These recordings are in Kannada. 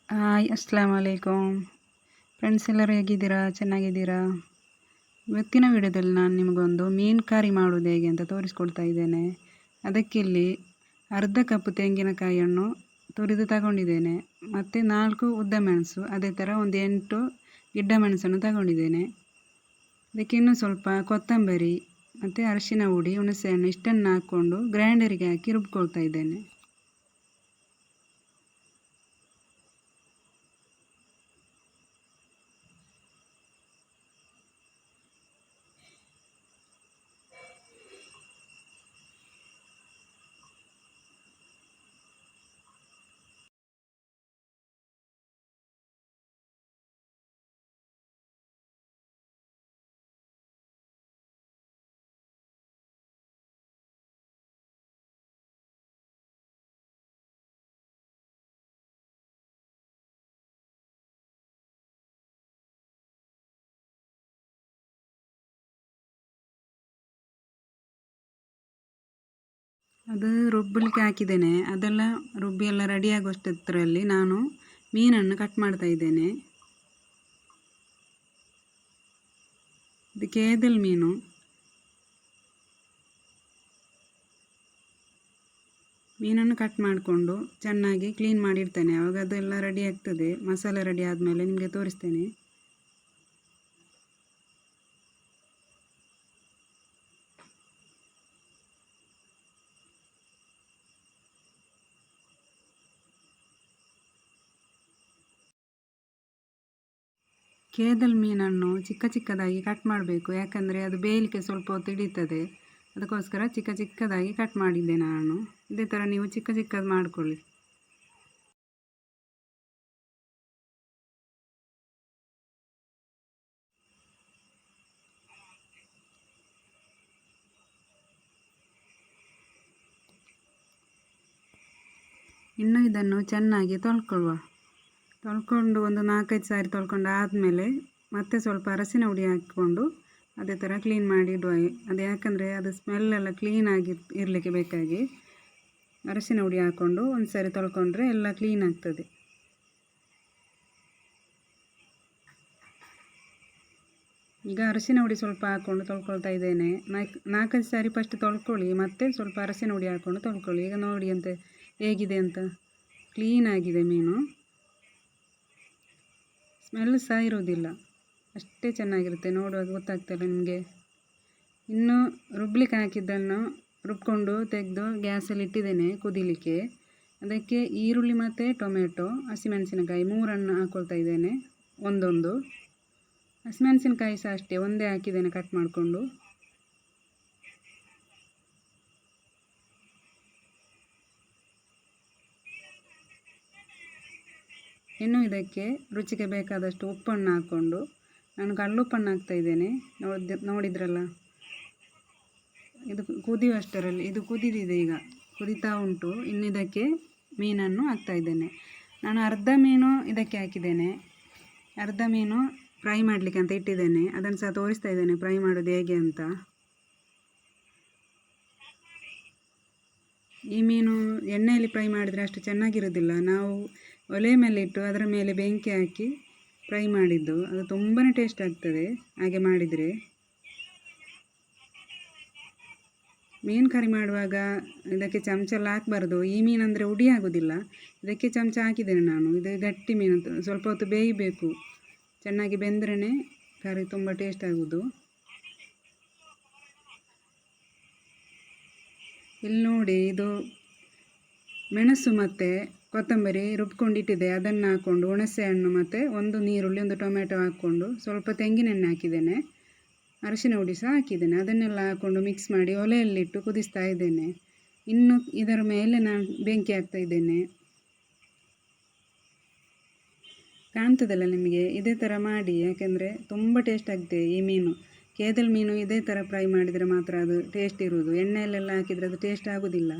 ಹಾಯ್ ಅಸ್ಸಲಾಮು ಅಲೈಕುಮ್ ಫ್ರೆಂಡ್ಸ್, ಎಲ್ಲರೂ ಹೇಗಿದ್ದೀರಾ? ಚೆನ್ನಾಗಿದ್ದೀರಾ? ಇವತ್ತಿನ ವಿಡಿಯೋದಲ್ಲಿ ನಾನು ನಿಮಗೊಂದು ಮೀನು ಕರಿ ಮಾಡೋದು ಹೇಗೆ ಅಂತ ತೋರಿಸ್ಕೊಡ್ತಾ ಇದ್ದೇನೆ. ಅದಕ್ಕಿಲ್ಲಿ ಅರ್ಧ ಕಪ್ ತೆಂಗಿನಕಾಯಿಯನ್ನು ತುರಿದು ತಗೊಂಡಿದ್ದೇನೆ. ಮತ್ತು 4 ಉದ್ದ ಮೆಣಸು, ಅದೇ ಥರ ಒಂದು 8 ಗಿಡ್ಡ ಮೆಣಸನ್ನು ತಗೊಂಡಿದ್ದೇನೆ. ಅದಕ್ಕೆ ಇನ್ನೂ ಸ್ವಲ್ಪ ಕೊತ್ತಂಬರಿ ಮತ್ತು ಅರಿಶಿನ ಹುಡಿ, ಹುಣಸೆಹಣ್ಣು ಇಷ್ಟನ್ನು ಹಾಕ್ಕೊಂಡು ಗ್ರೈಂಡರಿಗೆ ಹಾಕಿ ರುಬ್ಕೊಳ್ತಾ ಇದ್ದೇನೆ. ಅದು ರುಬ್ಬಲಿಕ್ಕೆ ಹಾಕಿದ್ದೇನೆ. ಅದೆಲ್ಲ ರುಬ್ಬಿ ಎಲ್ಲ ರೆಡಿ ಆಗೋಷ್ಟರಲ್ಲಿ ನಾನು ಮೀನನ್ನು ಕಟ್ ಮಾಡ್ತಾ ಇದ್ದೇನೆ. ಇದು ಕೇದಲ್ ಮೀನು. ಮೀನನ್ನು ಕಟ್ ಮಾಡಿಕೊಂಡು ಚೆನ್ನಾಗಿ ಕ್ಲೀನ್ ಮಾಡಿರ್ತೇನೆ. ಆವಾಗ ಅದೆಲ್ಲ ರೆಡಿ ಆಗ್ತದೆ. ಮಸಾಲೆ ರೆಡಿ ಆದಮೇಲೆ ನಿಮಗೆ ತೋರಿಸ್ತೇನೆ. ಕೇದಲ್ ಮೀನನ್ನು ಚಿಕ್ಕ ಚಿಕ್ಕದಾಗಿ ಕಟ್ ಮಾಡಬೇಕು, ಯಾಕಂದರೆ ಅದು ಬೇಯಲಿಕ್ಕೆ ಸ್ವಲ್ಪ ಹೊತ್ತು ಹಿಡಿತದೆ. ಅದಕ್ಕೋಸ್ಕರ ಚಿಕ್ಕ ಚಿಕ್ಕದಾಗಿ ಕಟ್ ಮಾಡಿದ್ದೆ ನಾನು. ಇದೇ ಥರ ನೀವು ಚಿಕ್ಕ ಚಿಕ್ಕದು ಮಾಡಿಕೊಳ್ಳಿ. ಇನ್ನು ಇದನ್ನು ಚೆನ್ನಾಗಿ ತೊಳ್ಕೊಂಡು ಒಂದು 4-5 ಸಾರಿ ತೊಳ್ಕೊಂಡು ಆದಮೇಲೆ ಮತ್ತೆ ಸ್ವಲ್ಪ ಅರಸಿನ ಹುಡಿ ಹಾಕಿಕೊಂಡು ಅದೇ ಥರ ಕ್ಲೀನ್ ಮಾಡಿ ಇಡುವ. ಅದು ಯಾಕಂದರೆ ಅದು ಸ್ಮೆಲ್ಲೆಲ್ಲ ಕ್ಲೀನಾಗಿ ಇರಲಿಕ್ಕೆ ಬೇಕಾಗಿ ಅರಸಿನ ಹುಡಿ ಹಾಕ್ಕೊಂಡು ಒಂದು ಸಾರಿ ತೊಳ್ಕೊಂಡ್ರೆ ಎಲ್ಲ ಕ್ಲೀನ್ ಆಗ್ತದೆ. ಈಗ ಅರಸಿನ ಹುಡಿ ಸ್ವಲ್ಪ ಹಾಕ್ಕೊಂಡು ತೊಳ್ಕೊಳ್ತಾ ಇದ್ದೇನೆ. 4-5 ಸಾರಿ ಫಸ್ಟ್ ತೊಳ್ಕೊಳ್ಳಿ, ಮತ್ತೆ ಸ್ವಲ್ಪ ಅರಸಿನ ಹುಡಿ ಹಾಕ್ಕೊಂಡು ತೊಳ್ಕೊಳ್ಳಿ. ಈಗ ನೋಡಿ ಅಂತ ಹೇಗಿದೆ ಅಂತ, ಕ್ಲೀನಾಗಿದೆ ಮೀನು. ಸ್ಮೆಲ್ ಸಹ ಇರೋದಿಲ್ಲ, ಅಷ್ಟೇ ಚೆನ್ನಾಗಿರುತ್ತೆ. ನೋಡುವಾಗ ಗೊತ್ತಾಗ್ತಲ್ಲ ನಿಮಗೆ. ಇನ್ನು ರುಬ್ಲಿಕ್ಕೆ ಹಾಕಿದ್ದನ್ನು ರುಬ್ಕೊಂಡು ತೆಗೆದು ಗ್ಯಾಸಲ್ಲಿ ಇಟ್ಟಿದ್ದೇನೆ ಕುದಿಲಿಕ್ಕೆ. ಅದಕ್ಕೆ ಈರುಳ್ಳಿ ಮತ್ತು ಟೊಮೆಟೊ, ಹಸಿಮೆಣಸಿನಕಾಯಿ 3 ಹಾಕ್ಕೊಳ್ತಾ ಇದ್ದೇನೆ. ಒಂದೊಂದು ಹಸಿಮೆಣಸಿನಕಾಯಿ ಸಹ ಅಷ್ಟೇ ಒಂದೇ ಹಾಕಿದ್ದೇನೆ ಕಟ್ ಮಾಡಿಕೊಂಡು. ಇನ್ನು ಇದಕ್ಕೆ ರುಚಿಗೆ ಬೇಕಾದಷ್ಟು ಉಪ್ಪನ್ನು ಹಾಕ್ಕೊಂಡು, ನಾನು ಕಲ್ಲುಪ್ಪನ್ನು ಹಾಕ್ತಾಯಿದ್ದೇನೆ. ನೋಡಿದ್ರಲ್ಲ, ಇದು ಕುದಿಯುವಷ್ಟರಲ್ಲಿ ಇದು ಕುದಿದಿದೆ, ಈಗ ಕುದೀತಾ ಉಂಟು. ಇನ್ನು ಇದಕ್ಕೆ ಮೀನನ್ನು ಹಾಕ್ತಾಯಿದ್ದೇನೆ. ನಾನು ಅರ್ಧ ಮೀನು ಇದಕ್ಕೆ ಹಾಕಿದ್ದೇನೆ. ಅರ್ಧ ಮೀನು ಫ್ರೈ ಮಾಡಲಿಕ್ಕೆ ಅಂತ ಇಟ್ಟಿದ್ದೇನೆ. ಅದನ್ನು ಸಹ ತೋರಿಸ್ತಾ ಇದ್ದೇನೆ ಫ್ರೈ ಮಾಡೋದು ಹೇಗೆ ಅಂತ. ಈ ಮೀನು ಎಣ್ಣೆಯಲ್ಲಿ ಫ್ರೈ ಮಾಡಿದರೆ ಅಷ್ಟು ಚೆನ್ನಾಗಿರೋದಿಲ್ಲ. ನಾವು ಒಲೆ ಮೇಲೆ ಇಟ್ಟು ಅದರ ಮೇಲೆ ಬೆಂಕಿ ಹಾಕಿ ಫ್ರೈ ಮಾಡಿದ್ದು, ಅದು ತುಂಬಾ ಟೇಸ್ಟ್ ಆಗ್ತದೆ ಹಾಗೆ ಮಾಡಿದರೆ. ಮೀನು ಕರಿ ಮಾಡುವಾಗ ಇದಕ್ಕೆ ಚಮಚ ಎಲ್ಲ ಹಾಕಬಾರ್ದು. ಈ ಮೀನು ಅಂದರೆ ಹುಡಿ ಆಗೋದಿಲ್ಲ. ಇದಕ್ಕೆ ಚಮಚ ಹಾಕಿದ್ದೇನೆ ನಾನು. ಇದು ಗಟ್ಟಿ ಮೀನು, ಸ್ವಲ್ಪ ಹೊತ್ತು ಬೇಯಬೇಕು. ಚೆನ್ನಾಗಿ ಬೆಂದ್ರೇ ಕರಿ ತುಂಬ ಟೇಸ್ಟ್ ಆಗೋದು. ಇಲ್ಲಿ ನೋಡಿ, ಇದು ಮೆಣಸು ಮತ್ತು ಕೊತ್ತಂಬರಿ ರುಬ್ಕೊಂಡಿಟ್ಟಿದೆ. ಅದನ್ನು ಹಾಕ್ಕೊಂಡು ಹುಣಸೆ ಹಣ್ಣು ಮತ್ತು ಒಂದು ನೀರುಳ್ಳಿ, ಒಂದು ಟೊಮೆಟೊ ಹಾಕ್ಕೊಂಡು ಸ್ವಲ್ಪ ತೆಂಗಿನೆಣ್ಣೆ ಹಾಕಿದ್ದೇನೆ. ಅರಿಶಿನ ಹುಡಿ ಸಹ ಹಾಕಿದ್ದೇನೆ. ಅದನ್ನೆಲ್ಲ ಹಾಕ್ಕೊಂಡು ಮಿಕ್ಸ್ ಮಾಡಿ ಒಲೆಯಲ್ಲಿಟ್ಟು ಕುದಿಸ್ತಾ ಇದ್ದೇನೆ. ಇನ್ನು ಇದರ ಮೇಲೆ ನಾನು ಬೆಂಕಿ ಹಾಕ್ತಾ ಇದ್ದೇನೆ. ಕಾಣ್ತದಲ್ಲ ನಿಮಗೆ? ಇದೇ ಥರ ಮಾಡಿ, ಯಾಕೆಂದರೆ ತುಂಬ ಟೇಸ್ಟ್ ಆಗುತ್ತೆ ಈ ಮೀನು. ಕೇದಲ್ ಮೀನು ಇದೇ ಥರ ಫ್ರೈ ಮಾಡಿದರೆ ಮಾತ್ರ ಅದು ಟೇಸ್ಟ್ ಇರುವುದು. ಎಣ್ಣೆಯಲ್ಲೆಲ್ಲ ಹಾಕಿದರೆ ಅದು ಟೇಸ್ಟ್ ಆಗೋದಿಲ್ಲ.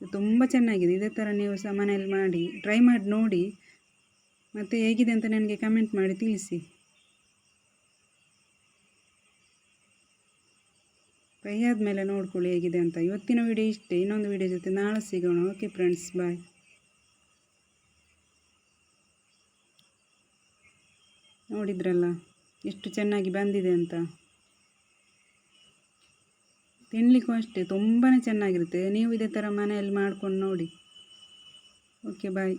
ತುಂಬ ಚೆನ್ನಾಗಿದೆ. ಇದೇ ಥರ ನೀವು ಸಹ ಮನೆಯಲ್ಲಿ ಮಾಡಿ ಟ್ರೈ ಮಾಡಿ ನೋಡಿ, ಮತ್ತು ಹೇಗಿದೆ ಅಂತ ನನಗೆ ಕಮೆಂಟ್ ಮಾಡಿ ತಿಳಿಸಿ. ಫ್ರೈ ಆದಮೇಲೆ ನೋಡ್ಕೊಳ್ಳಿ ಹೇಗಿದೆ ಅಂತ. ಇವತ್ತಿನ ವಿಡಿಯೋ ಇಷ್ಟೇ. ಇನ್ನೊಂದು ವಿಡಿಯೋ ಜೊತೆ ನಾಳೆ ಸಿಗೋಣ. ಓಕೆ ಫ್ರೆಂಡ್ಸ್, ಬಾಯ್. ನೋಡಿದ್ರಲ್ಲ ಎಷ್ಟು ಚೆನ್ನಾಗಿ ಬಂದಿದೆ ಅಂತ. ತಿನ್ನಲಿಕ್ಕೂ ಅಷ್ಟೇ ತುಂಬಾ ಚೆನ್ನಾಗಿರುತ್ತೆ. ನೀವು ಇದೇ ಥರ ಮನೆಯಲ್ಲಿ ಮಾಡ್ಕೊಂಡು ನೋಡಿ. ಓಕೆ ಬಾಯ್.